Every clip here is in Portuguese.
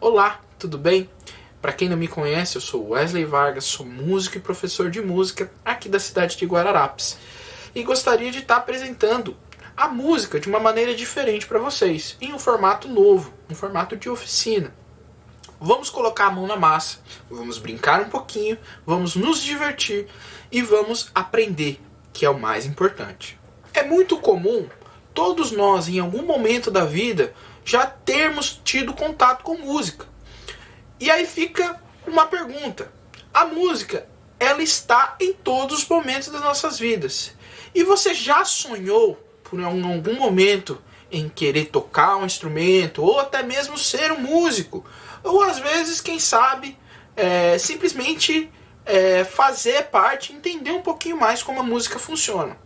Olá, tudo bem? Para quem não me conhece, eu sou Wesley Vargas, sou músico e professor de música aqui da cidade de Guararapes. E gostaria de estar apresentando a música de uma maneira diferente para vocês, em um formato novo, um formato de oficina. Vamos colocar a mão na massa, vamos brincar um pouquinho, vamos nos divertir e vamos aprender, que é o mais importante. É muito comum todos nós, em algum momento da vida, já termos tido contato com música. E aí fica uma pergunta. A música, ela está em todos os momentos das nossas vidas. E você já sonhou, por algum momento, em querer tocar um instrumento, ou até mesmo ser um músico? Ou às vezes, quem sabe, simplesmente fazer parte, entender um pouquinho mais como a música funciona.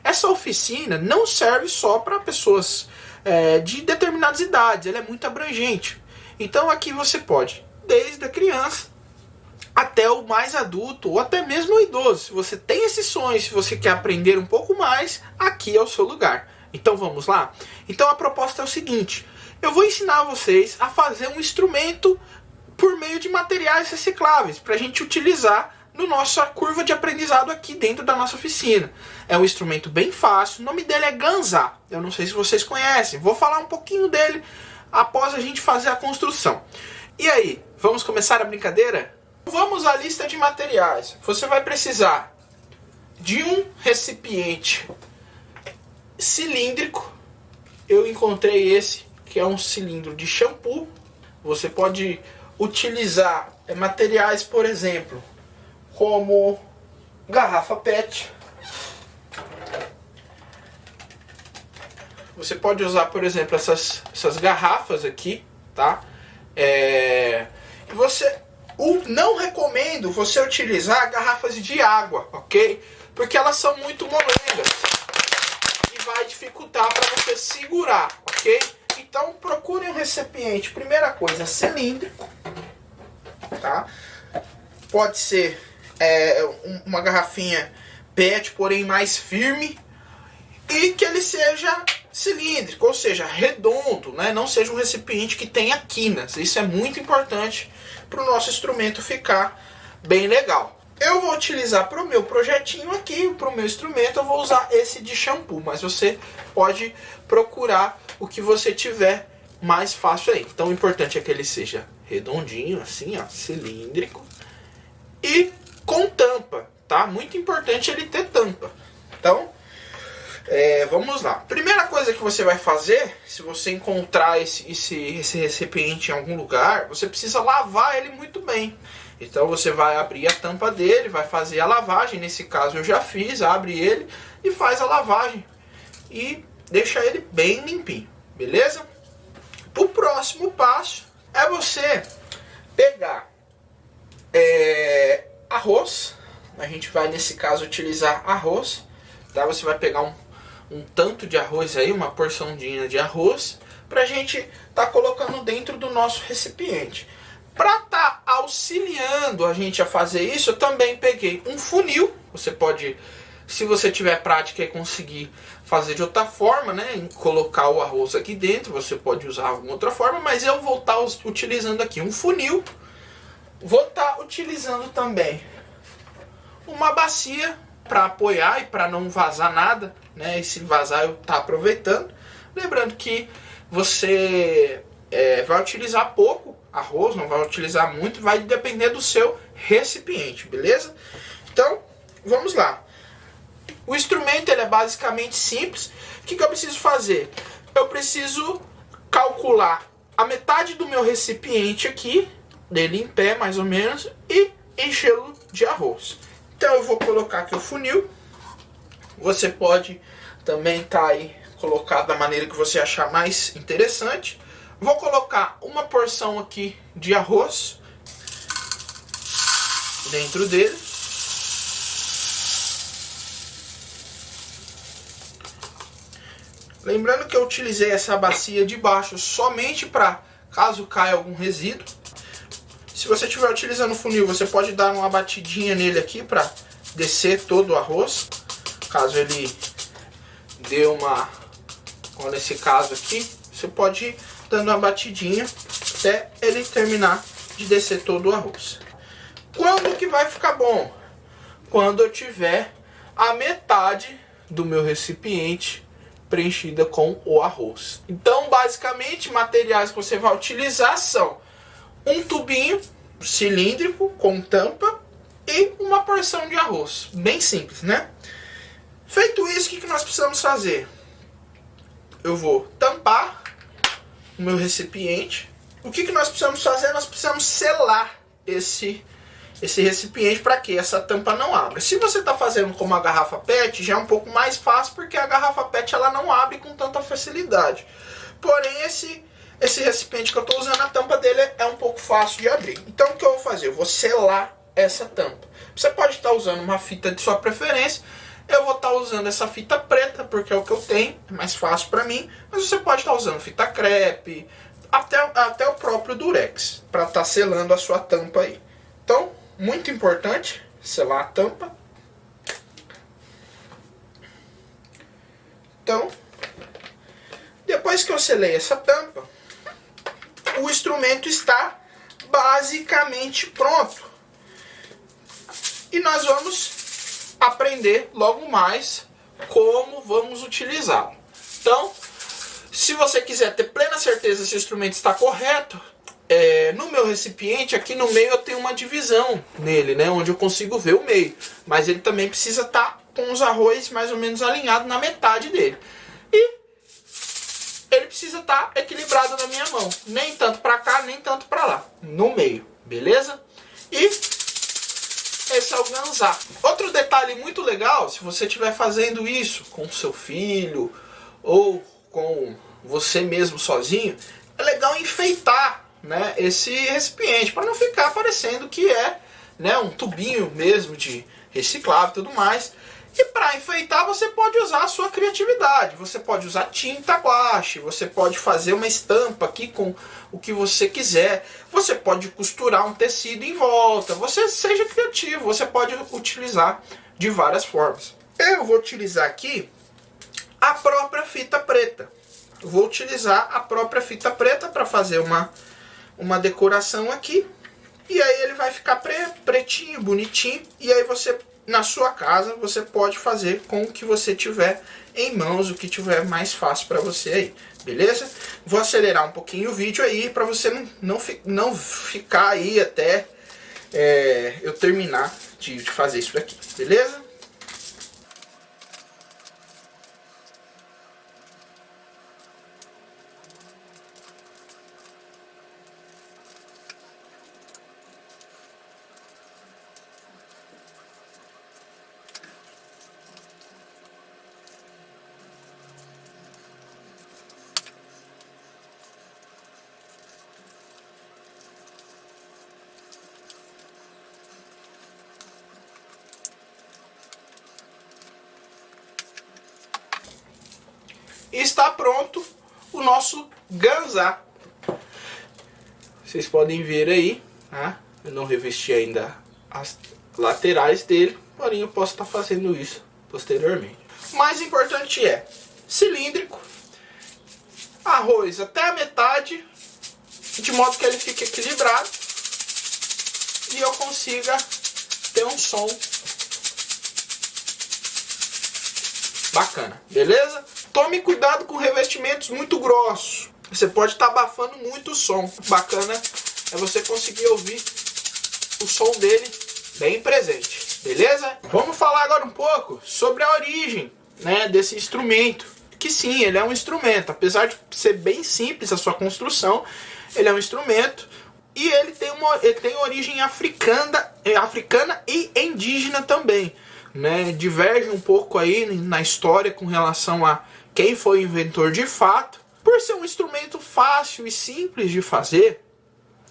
Essa oficina não serve só para pessoas de determinadas idades, ela é muito abrangente. Então aqui você pode, desde a criança até o mais adulto, ou até mesmo o idoso. Se você tem esse sonho, se você quer aprender um pouco mais, aqui é o seu lugar. Então vamos lá? Então a proposta é o seguinte: eu vou ensinar vocês a fazer um instrumento por meio de materiais recicláveis, para a gente utilizar no nossa curva de aprendizado aqui dentro da nossa oficina. É um instrumento bem fácil, o nome dele é ganzá. Eu não sei se vocês conhecem, vou falar um pouquinho dele após a gente fazer a construção. E aí, vamos começar a brincadeira? Vamos à lista de materiais. Você vai precisar de um recipiente cilíndrico. Eu encontrei esse, que é um cilindro de shampoo. Você pode utilizar materiais, por exemplo, como garrafa PET. Você pode usar, por exemplo, essas garrafas aqui, tá? Não recomendo você utilizar garrafas de água, ok? Porque elas são muito molengas e vai dificultar para você segurar, ok? Então procure um recipiente, primeira coisa, cilíndrico, tá? Pode ser uma garrafinha PET, porém mais firme, e que ele seja cilíndrico, ou seja, redondo, né? Não seja um recipiente que tenha quinas. Isso é muito importante para o nosso instrumento ficar bem legal. Eu vou utilizar para o meu projetinho aqui, para o meu instrumento, eu vou usar esse de shampoo, mas você pode procurar o que você tiver mais fácil aí. Então o importante é que ele seja redondinho, assim, ó, cilíndrico, e com tampa, tá? Muito importante ele ter tampa. Então, vamos lá. Primeira coisa que você vai fazer, se você encontrar esse recipiente em algum lugar, você precisa lavar ele muito bem. Então você vai abrir a tampa dele, vai fazer a lavagem. Nesse caso eu já fiz, abre ele e faz a lavagem. E deixa ele bem limpinho, beleza? O próximo passo é você pegar arroz. A gente vai, nesse caso, utilizar arroz, tá? Você vai pegar um tanto de arroz aí, uma porçãozinha de arroz, pra gente tá colocando dentro do nosso recipiente. Para tá auxiliando a gente a fazer isso, eu também peguei um funil. Você pode, se você tiver prática e conseguir fazer de outra forma, né, colocar o arroz aqui dentro, você pode usar alguma outra forma, mas eu vou estar utilizando aqui um funil. Vou estar utilizando também uma bacia para apoiar e para não vazar nada, né? E se vazar eu tá aproveitando. Lembrando que você vai utilizar pouco arroz, não vai utilizar muito, vai depender do seu recipiente, beleza? Então, vamos lá. O instrumento ele é basicamente simples. O que eu preciso fazer? Eu preciso calcular a metade do meu recipiente aqui, dele em pé mais ou menos, e enchê-lo de arroz. Então eu vou colocar aqui o funil. Você pode também aí colocar da maneira que você achar mais interessante. Vou colocar uma porção aqui de arroz dentro dele. Lembrando que eu utilizei essa bacia de baixo somente para caso caia algum resíduo. Se você estiver utilizando o funil, você pode dar uma batidinha nele aqui para descer todo o arroz. Caso ele dê uma... Nesse caso aqui, você pode ir dando uma batidinha até ele terminar de descer todo o arroz. Quando que vai ficar bom? Quando eu tiver a metade do meu recipiente preenchida com o arroz. Então, basicamente, materiais que você vai utilizar são um tubinho cilíndrico com tampa e uma porção de arroz. Bem simples, né? Feito isso, o que nós precisamos fazer? Eu vou tampar o meu recipiente. O que nós precisamos fazer? Nós precisamos selar esse recipiente para que essa tampa não abra. Se você está fazendo com uma garrafa PET, já é um pouco mais fácil, porque a garrafa PET ela não abre com tanta facilidade. Porém, esse recipiente que eu estou usando, a tampa dele é um pouco fácil de abrir. Então, o que eu vou fazer? Eu vou selar essa tampa. Você pode estar usando uma fita de sua preferência. Eu vou estar usando essa fita preta, porque é o que eu tenho, é mais fácil para mim. Mas você pode estar usando fita crepe, até o próprio Durex, para estar selando a sua tampa aí. Então, muito importante, selar a tampa. Então, depois que eu selei essa tampa, o instrumento está basicamente pronto. E nós vamos aprender logo mais como vamos utilizá-lo. Então, se você quiser ter plena certeza se o instrumento está correto, no meu recipiente, aqui no meio eu tenho uma divisão nele, né, onde eu consigo ver o meio. Mas ele também precisa estar com os arroz mais ou menos alinhados na metade dele. E ele precisa estar equilibrado na minha mão. Nem tanto para cá, nem tanto para lá. No meio, beleza? E esse é o ganzá. Outro detalhe muito legal, se você estiver fazendo isso com seu filho ou com você mesmo sozinho, é legal enfeitar, né, esse recipiente, para não ficar parecendo que é, né, um tubinho mesmo de reciclável e tudo mais. E para enfeitar você pode usar a sua criatividade. Você pode usar tinta guache, você pode fazer uma estampa aqui com o que você quiser. Você pode costurar um tecido em volta. Você seja criativo, você pode utilizar de várias formas. Eu vou utilizar aqui a própria fita preta. Eu vou utilizar a própria fita preta para fazer uma decoração aqui. E aí ele vai ficar pretinho, bonitinho. E aí você, na sua casa, você pode fazer com o que você tiver em mãos, o que tiver mais fácil para você aí, beleza? Vou acelerar um pouquinho o vídeo aí para você não ficar aí até eu terminar de fazer isso daqui, beleza? E está pronto o nosso ganzá. Vocês podem ver aí, tá? Eu não revesti ainda as laterais dele, porém eu posso estar fazendo isso posteriormente. O mais importante é cilíndrico, arroz até a metade, de modo que ele fique equilibrado e eu consiga ter um som bacana, beleza? Tome cuidado com revestimentos muito grossos. Você pode estar abafando muito o som. Bacana é você conseguir ouvir o som dele bem presente, beleza? Vamos falar agora um pouco sobre a origem, né, desse instrumento. Que sim, ele é um instrumento. Apesar de ser bem simples a sua construção, ele é um instrumento. E ele tem origem africana e indígena também, né? Diverge um pouco aí na história com relação a quem foi o inventor de fato. Por ser um instrumento fácil e simples de fazer,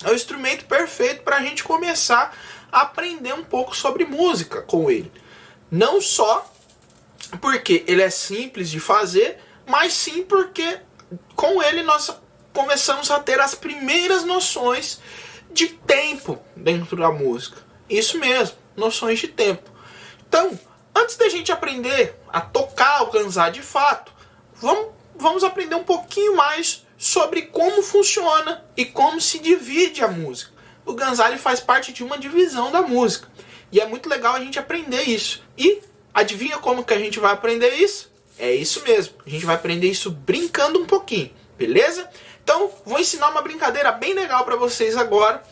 é o instrumento perfeito para a gente começar a aprender um pouco sobre música com ele. Não só porque ele é simples de fazer, mas sim porque com ele nós começamos a ter as primeiras noções de tempo dentro da música. Isso mesmo, noções de tempo. Então, antes da gente aprender a tocar o ganzá de fato, vamos aprender um pouquinho mais sobre como funciona e como se divide a música. O ganzá faz parte de uma divisão da música. E é muito legal a gente aprender isso. E adivinha como que a gente vai aprender isso? É isso mesmo. A gente vai aprender isso brincando um pouquinho, beleza? Então, vou ensinar uma brincadeira bem legal para vocês agora.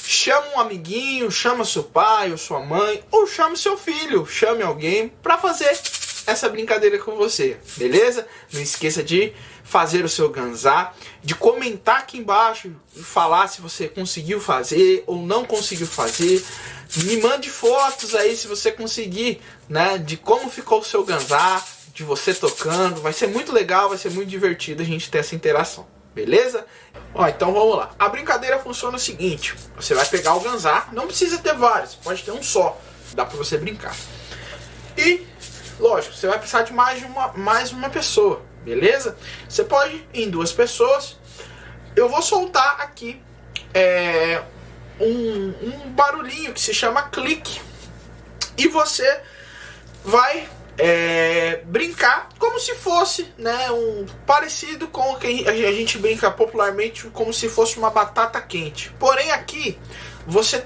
Chama um amiguinho, chama seu pai ou sua mãe, ou chama seu filho, chame alguém para fazer essa brincadeira com você, beleza? Não esqueça de fazer o seu ganzá, de comentar aqui embaixo e falar se você conseguiu fazer ou não conseguiu fazer. Me mande fotos aí se você conseguir, né, de como ficou o seu ganzá, de você tocando. Vai ser muito legal, vai ser muito divertido a gente ter essa interação, beleza? Ó, então vamos lá. A brincadeira funciona o seguinte: você vai pegar o ganzá, não precisa ter vários, pode ter um só, dá pra você brincar. E, lógico, você vai precisar de mais uma pessoa, beleza? Você pode ir em 2 pessoas. Eu vou soltar aqui um barulhinho que se chama clique. E você vai brincar como se fosse, né, parecido com o que a gente brinca popularmente, como se fosse uma batata quente. Porém aqui você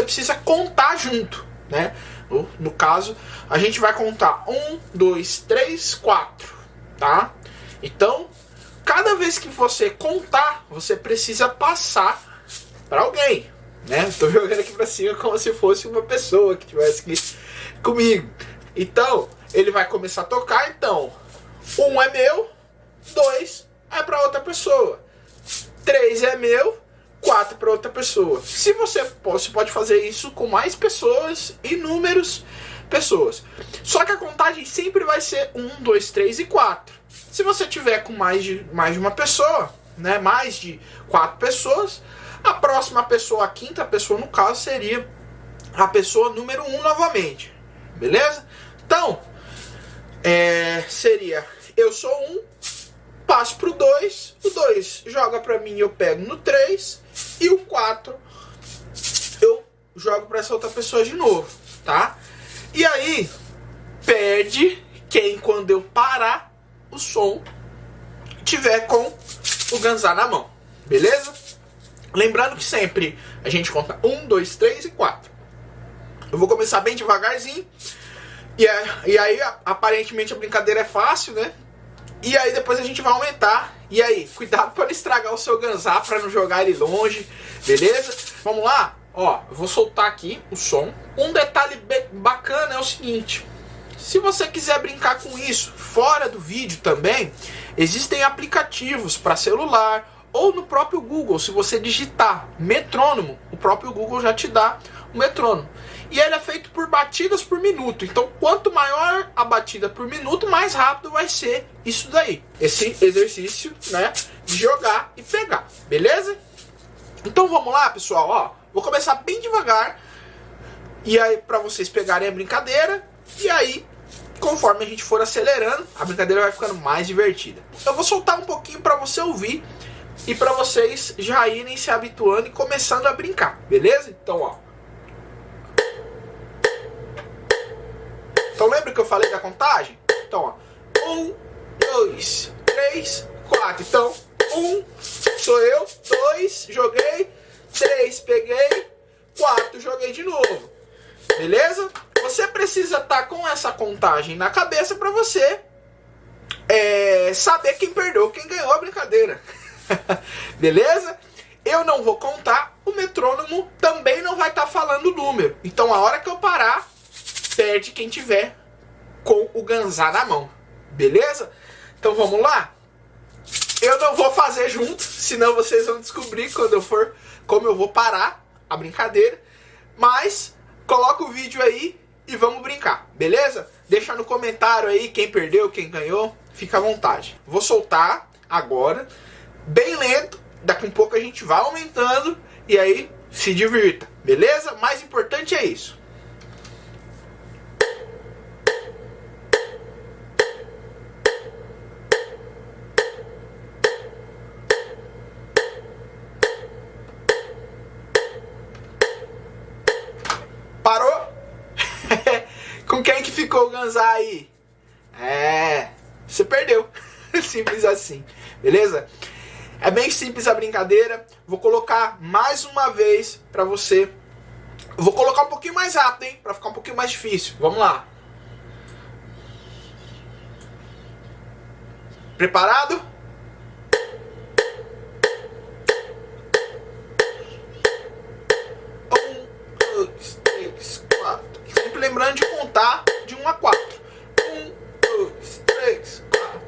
precisa contar junto, né? No caso, a gente vai contar 1, 2, 3, 4, tá? Então, cada vez que você contar, você precisa passar para alguém, né? Estou jogando aqui para cima como se fosse uma pessoa que estivesse aqui comigo. Então, ele vai começar a tocar. Então, 1 é meu, 2 é para outra pessoa, 3 é meu, 4 para outra pessoa. Se você pode fazer isso com mais pessoas, inúmeras pessoas. Só que a contagem sempre vai ser 1, 2, 3 e 4. Se você tiver com mais de uma pessoa, né, mais de 4 pessoas, a próxima pessoa, a quinta pessoa no caso, seria a pessoa número 1 novamente. Beleza? Então, seria: eu sou 1, passo pro 2, o 2 joga pra mim e eu pego no 3, e o 4 eu jogo pra essa outra pessoa de novo, tá? E aí, perde quem, quando eu parar o som, tiver com o ganzá na mão, beleza? Lembrando que sempre a gente conta 1, 2, 3 e 4. Eu vou começar bem devagarzinho. E aí, aparentemente, a brincadeira é fácil, né? E aí, depois a gente vai aumentar. E aí, cuidado para não estragar o seu ganzá, para não jogar ele longe, beleza? Vamos lá? Ó, eu vou soltar aqui o som. Um detalhe bacana é o seguinte: se você quiser brincar com isso fora do vídeo também, existem aplicativos para celular ou no próprio Google. Se você digitar metrônomo, o próprio Google já te dá o metrônomo. E ele é feito por batidas por minuto. Então, quanto maior a batida por minuto, mais rápido vai ser isso daí. Esse exercício, né, de jogar e pegar. Beleza? Então, vamos lá, pessoal. Ó, vou começar bem devagar. E aí, para vocês pegarem a brincadeira. E aí, conforme a gente for acelerando, a brincadeira vai ficando mais divertida. Eu vou soltar um pouquinho para você ouvir e para vocês já irem se habituando e começando a brincar. Beleza? Então, ó. Então lembra que eu falei da contagem? Então, ó, 1, 2, 3, 4. Então, 1 sou eu, 2 joguei, 3 peguei, 4 joguei de novo. Beleza? Você precisa estar com essa contagem na cabeça para você saber quem perdeu, quem ganhou a brincadeira. Beleza? Eu não vou contar, o metrônomo também não vai estar falando o número. Então a hora que eu parar, perde quem tiver com o ganzá na mão, beleza? Então vamos lá? Eu não vou fazer junto, senão vocês vão descobrir quando eu for como eu vou parar a brincadeira. Mas coloca o vídeo aí e vamos brincar, beleza? Deixa no comentário aí quem perdeu, quem ganhou, fica à vontade. Vou soltar agora, bem lento, daqui a pouco a gente vai aumentando e aí se divirta, beleza? Mais importante é isso. Parou? Com quem que ficou o ganzá aí? Você perdeu. Simples assim, beleza? É bem simples a brincadeira. Vou colocar mais uma vez pra você. Vou colocar um pouquinho mais rápido, hein? Pra ficar um pouquinho mais difícil. Vamos lá. Preparado? Um, dois, três, quatro. Sempre lembrando de contar de 1 a 4. 1, 2, 3, 4.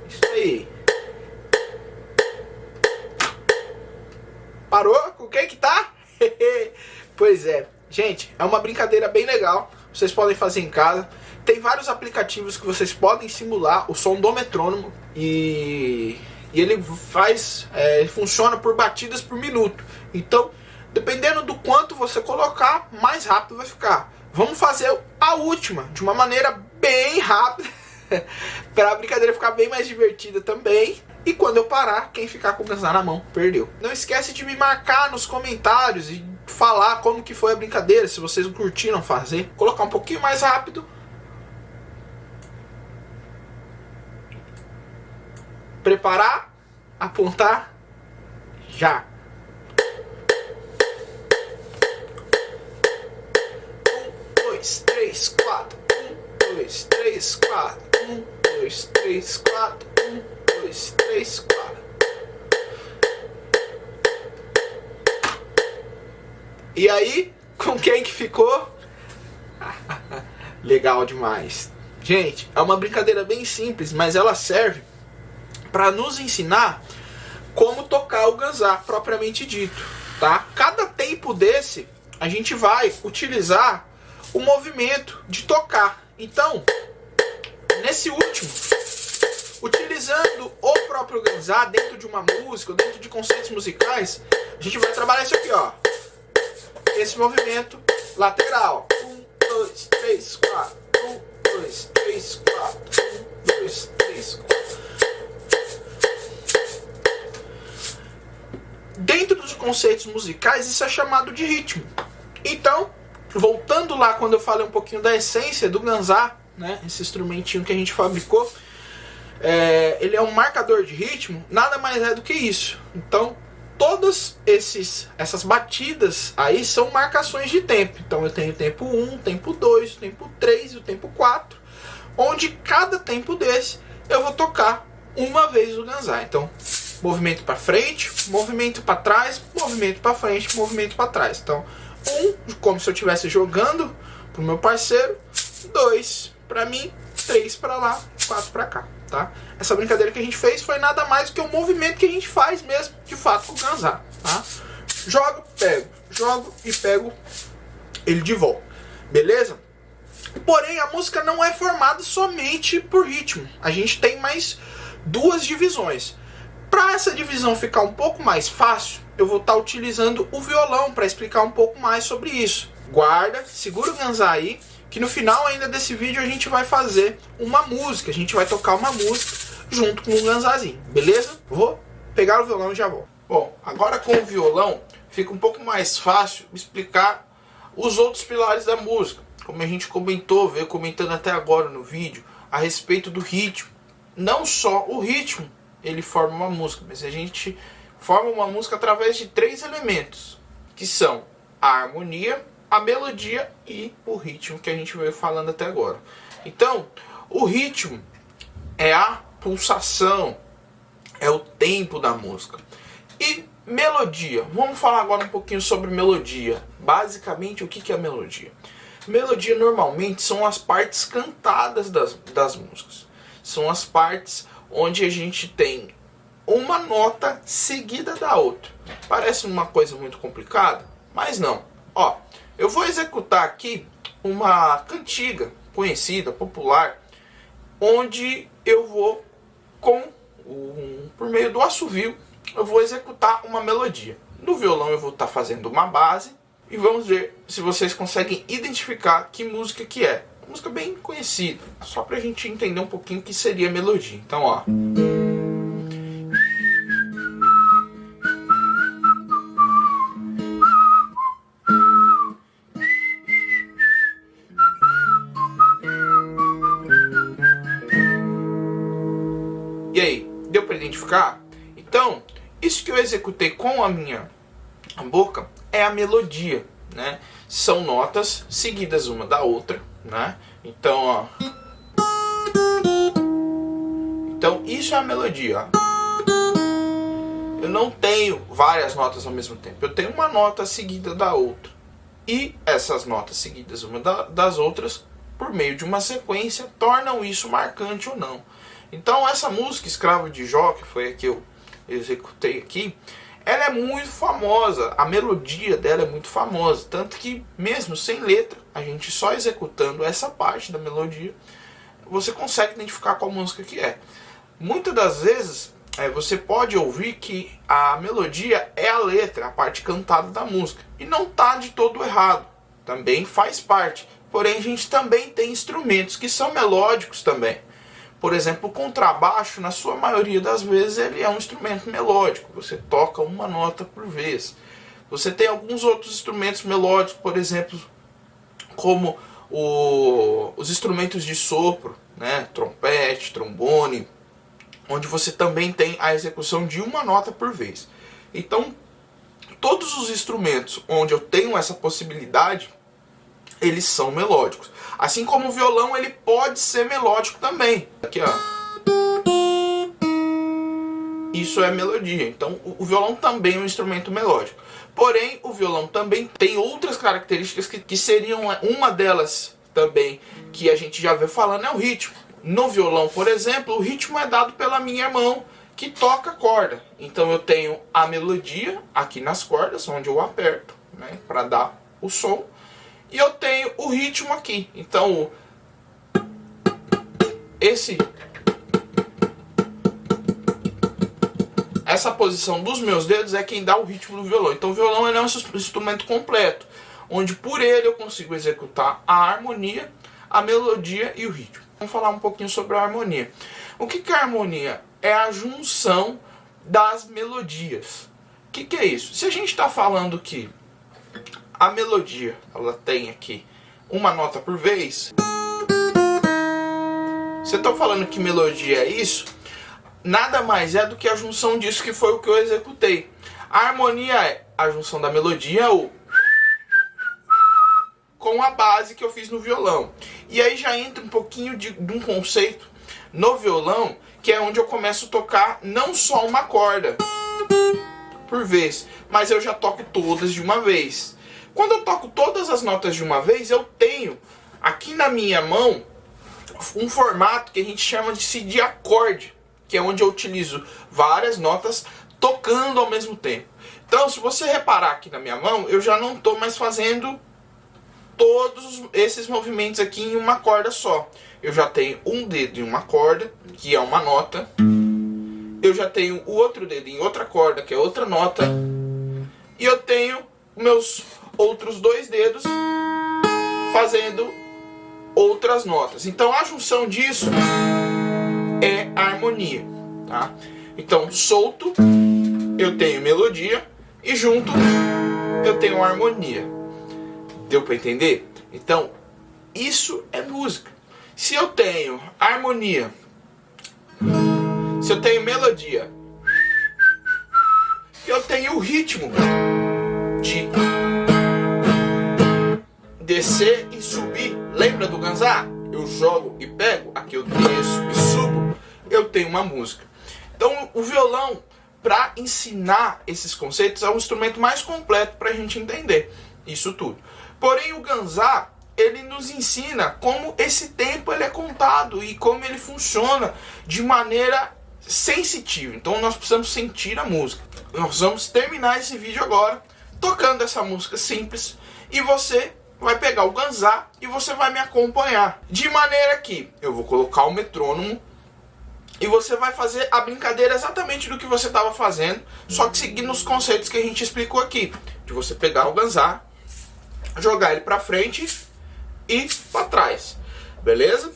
Isso aí. Parou? Com quem que tá? Pois é. Gente, é uma brincadeira bem legal. Vocês podem fazer em casa. Tem vários aplicativos que vocês podem simular o som do metrônomo. E ele faz... ele funciona por batidas por minuto. Então, dependendo do quanto você colocar, mais rápido vai ficar. Vamos fazer a última, de uma maneira bem rápida. Para a brincadeira ficar bem mais divertida também. E quando eu parar, quem ficar com o Ganzá na mão, perdeu. Não esquece de me marcar nos comentários e falar como que foi a brincadeira, se vocês curtiram fazer. Colocar um pouquinho mais rápido. Preparar, apontar, já. 1, 2, 3, 4. 1, 2, 3, 4. 1, 2, 3, 4. 1, 2, 3, 4. E aí, com quem que ficou? Legal demais. Gente, é uma brincadeira bem simples, mas ela serve para nos ensinar como tocar o Ganzá propriamente dito, tá? Cada tempo desse, a gente vai utilizar o movimento de tocar. Então, nesse último, utilizando o próprio Ganzá dentro de uma música, ou dentro de conceitos musicais, a gente vai trabalhar isso aqui, ó. Esse movimento lateral. 1, 2, 3, 4. 1, 2, 3, 4. 1, 2, 3, 4. Dentro dos conceitos musicais, isso é chamado de ritmo. Então, voltando lá quando eu falei um pouquinho da essência do Ganzá, né, esse instrumentinho que a gente fabricou, ele é um marcador de ritmo, nada mais é do que isso. Então, todas essas batidas aí são marcações de tempo. Então, eu tenho o tempo 1, o tempo 2, o tempo 3 e o tempo 4, onde cada tempo desse eu vou tocar uma vez o Ganzá. Então, movimento para frente, movimento para trás, movimento para frente, movimento para trás. Então, 1, como se eu estivesse jogando pro meu parceiro, 2 para mim, 3 para lá, 4 para cá, tá? Essa brincadeira que a gente fez foi nada mais do que o movimento que a gente faz mesmo, de fato, com o Ganzá, tá? Jogo e pego ele de volta, beleza? Porém, a música não é formada somente por ritmo. A gente tem mais duas divisões. Para essa divisão ficar um pouco mais fácil, eu vou estar utilizando o violão para explicar um pouco mais sobre isso. Guarda, segura o Ganzá aí, que no final ainda desse vídeo a gente vai fazer uma música. A gente vai tocar uma música junto com o Ganzázinho, beleza? Vou pegar o violão e já vou. Bom, agora com o violão fica um pouco mais fácil explicar os outros pilares da música. Como a gente comentou, veio comentando até agora no vídeo, a respeito do ritmo. Não só o ritmo ele forma uma música, mas a gente forma uma música através de 3 elementos, que são a harmonia, a melodia e o ritmo, que a gente veio falando até agora. Então, o ritmo é a pulsação, é o tempo da música. E melodia, vamos falar agora um pouquinho sobre melodia. Basicamente, o que é melodia? Melodia normalmente são as partes cantadas das músicas. São as partes onde a gente tem uma nota seguida da outra. Parece uma coisa muito complicada, mas não. Ó, eu vou executar aqui uma cantiga conhecida, popular, onde eu vou, por meio do assovio, eu vou executar uma melodia. No violão eu vou estar fazendo uma base e vamos ver se vocês conseguem identificar que música que é. Uma música bem conhecida, só pra gente entender um pouquinho o que seria melodia. Então, ó. E aí, deu pra identificar? executei com a minha boca é a melodia, né? São notas seguidas uma da outra, né? Então, ó. Então, isso é a melodia, ó. Eu não tenho várias notas ao mesmo tempo. Eu tenho uma nota seguida da outra. E essas notas seguidas uma das outras, por meio de uma sequência, tornam isso marcante ou não. Então, essa música, Escravo de Jó, que foi a que eu executei aqui, ela é muito famosa, a melodia dela é muito famosa, tanto que mesmo sem letra, a gente só executando essa parte da melodia, você consegue identificar qual música que é. Muitas das vezes, você pode ouvir que a melodia é a letra, a parte cantada da música, e não está de todo errado, também faz parte. Porém, a gente também tem instrumentos que são melódicos também. Por exemplo, o contrabaixo, na sua maioria das vezes, ele é um instrumento melódico. Você toca uma nota por vez. Você tem alguns outros instrumentos melódicos, por exemplo, como os instrumentos de sopro, né? Trompete, trombone, onde você também tem a execução de uma nota por vez. Então, todos os instrumentos onde eu tenho essa possibilidade, eles são melódicos. Assim como o violão, ele pode ser melódico também. Aqui, ó. Isso é melodia. Então, o violão também é um instrumento melódico. Porém, o violão também tem outras características que seriam uma delas também, que a gente já veio falando, é o ritmo. No violão, por exemplo, o ritmo é dado pela minha mão, que toca a corda. Então, eu tenho a melodia aqui nas cordas, onde eu aperto, né, para dar o som. E eu tenho o ritmo aqui. Então, essa posição dos meus dedos é quem dá o ritmo do violão. Então, o violão é um instrumento completo, onde por ele eu consigo executar a harmonia, a melodia e o ritmo. Vamos falar um pouquinho sobre a harmonia. O que é a harmonia? É a junção das melodias. O que é isso? Se a gente está falando que a melodia, ela tem aqui uma nota por vez. Você está falando que melodia é isso? Nada mais é do que a junção disso, que foi o que eu executei. A harmonia é a junção da melodia, o com a base que eu fiz no violão. E aí já entra um pouquinho de um conceito no violão, que é onde eu começo a tocar não só uma corda por vez, mas eu já toco todas de uma vez. Quando eu toco todas as notas de uma vez, eu tenho aqui na minha mão um formato que a gente chama de acorde, que é onde eu utilizo várias notas tocando ao mesmo tempo. Então, se você reparar aqui na minha mão, eu já não estou mais fazendo todos esses movimentos aqui em uma corda só. Eu já tenho um dedo em uma corda, que é uma nota. Eu já tenho o outro dedo em outra corda, que é outra nota. E eu tenho meus outros dois dedos fazendo outras notas. Então a junção disso é a harmonia, tá? Então solto eu tenho melodia e junto eu tenho harmonia. Deu para entender? Então isso é música. Se eu tenho harmonia, se eu tenho melodia, eu tenho o ritmo de descer e subir. Lembra do Ganzá? Eu jogo e pego, aqui eu desço e subo, eu tenho uma música. Então o violão, para ensinar esses conceitos, é o instrumento mais completo para a gente entender isso tudo. Porém o Ganzá, ele nos ensina como esse tempo ele é contado e como ele funciona de maneira sensitiva. Então nós precisamos sentir a música. Nós vamos terminar esse vídeo agora tocando essa música simples e você vai pegar o Ganzá e você vai me acompanhar. De maneira que eu vou colocar o metrônomo e você vai fazer a brincadeira exatamente do que você estava fazendo, só que seguindo os conceitos que a gente explicou aqui. De você pegar o Ganzá, jogar ele para frente e para trás. Beleza?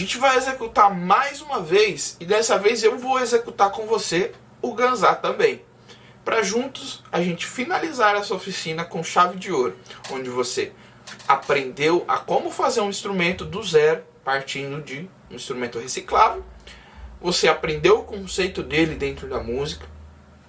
gente vai executar mais uma vez, e dessa vez eu vou executar com você o ganzá também, para juntos a gente finalizar essa oficina com chave de ouro, onde você aprendeu a como fazer um instrumento do zero, partindo de um instrumento reciclável. Você aprendeu o conceito dele dentro da música,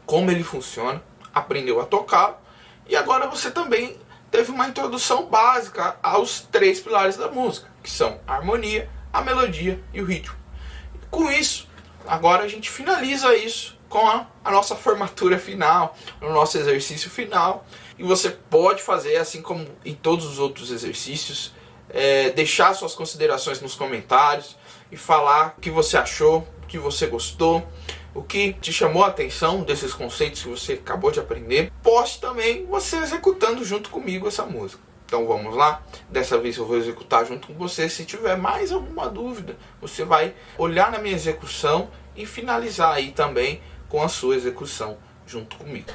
como ele funciona, aprendeu a tocar, e agora você também teve uma introdução básica aos 3 pilares da música, que são a harmonia, a melodia e o ritmo. Com isso, agora a gente finaliza isso com a nossa formatura final, o nosso exercício final. E você pode fazer, assim como em todos os outros exercícios, deixar suas considerações nos comentários e falar o que você achou, o que você gostou, o que te chamou a atenção desses conceitos que você acabou de aprender. Poste também você executando junto comigo essa música. Então vamos lá, dessa vez eu vou executar junto com você. Se tiver mais alguma dúvida, você vai olhar na minha execução e finalizar aí também com a sua execução junto comigo.